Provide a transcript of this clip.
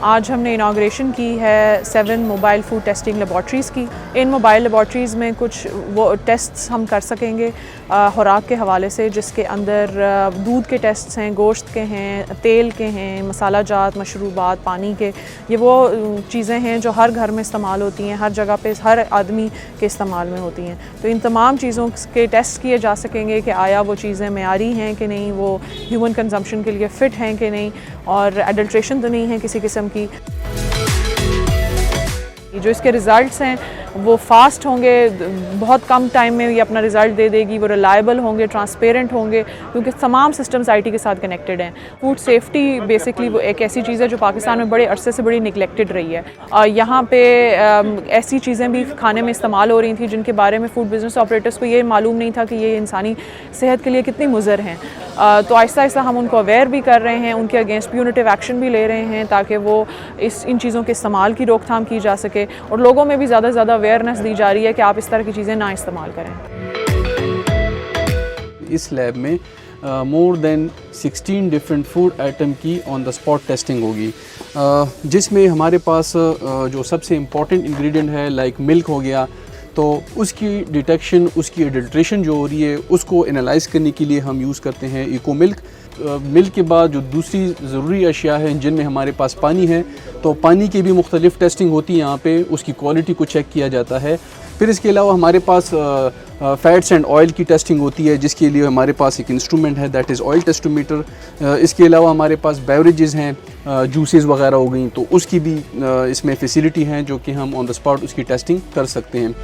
आज हमने इनाग्रेशन की है 7 मोबाइल फूड टेस्टिंग लेबॉर्ट्रीज़ की। इन मोबाइल लेबॉर्ट्रीज़ में कुछ वो टेस्ट्स हम कर सकेंगे खुराक के हवाले से, जिसके अंदर दूध के टेस्ट्स हैं, गोश्त के हैं, तेल के हैं, मसाला जात, मशरूबात, पानी के। ये वो चीज़ें हैं जो हर घर में इस्तेमाल होती हैं, हर जगह पे हर आदमी के इस्तेमाल में होती हैं। तो इन तमाम चीज़ों के टेस्ट किए जा सकेंगे कि आया वो चीज़ें मेयारी हैं कि नहीं, वो ह्यूमन कंजम्पशन के लिए फ़िट हैं कि नहीं, और एडल्ट्रेशन तो नहीं है किसी किस्म की। जो इसके रिज़ल्ट्स हैं वो फास्ट होंगे, बहुत कम टाइम में ये अपना रिज़ल्ट दे देगी, वो रिलायबल होंगे, ट्रांसपेरेंट होंगे, क्योंकि तमाम सिस्टम्स आईटी के साथ कनेक्टेड हैं। फूड सेफ्टी बेसिकली वो एक ऐसी चीज़ है जो पाकिस्तान में बड़े अरसे से बड़ी निगलेक्टेड रही है। यहाँ पे ऐसी चीज़ें भी खाने में इस्तेमाल हो रही थी जिनके बारे में फ़ूड बिज़नेस ऑपरेटर्स को ये मालूम नहीं था कि ये इंसानी सेहत के लिए कितनी मुज़र हैं। तो आहिस्ता आहिस्ता हम उनको अवेयर भी कर रहे हैं, उनके अगेंस्ट प्यूनिटिव एक्शन भी ले रहे हैं, ताकि वो इन चीज़ों के इस्तेमाल की रोकथाम की जा सके, और लोगों में भी ज़्यादा से ज़्यादा अवेयरनेस दी जा रही है कि आप इस तरह की चीज़ें ना इस्तेमाल करें। इस लैब में more than 16 different food item की ऑन द स्पॉट टेस्टिंग होगी, जिसमें हमारे पास जो सबसे इम्पॉर्टेंट इंग्रेडिएंट है लाइक मिल्क हो गया, तो उसकी डिटेक्शन, उसकी एडल्ट्रेशन जो हो रही है उसको एनालाइज करने के लिए हम यूज़ करते हैं इको मिल्क। मिल्क के बाद जो दूसरी ज़रूरी अशिया हैं जिनमें हमारे पास पानी है, तो पानी की भी मुख्तलिफ़ टेस्टिंग होती है यहाँ पे, उसकी क्वालिटी को चेक किया जाता है। फिर इसके अलावा हमारे पास फ़ैट्स एंड ऑयल की टेस्टिंग होती है, जिसके लिए हमारे पास एक इंस्ट्रूमेंट है दैट इज़ ऑयल टेस्टोमीटर। इसके अलावा हमारे पास बेवरेजेस हैं, जूसेस वगैरह हो गई, तो उसकी भी इसमें फैसिलिटी हैं जो कि हम ऑन द स्पॉट उसकी टेस्टिंग कर सकते हैं।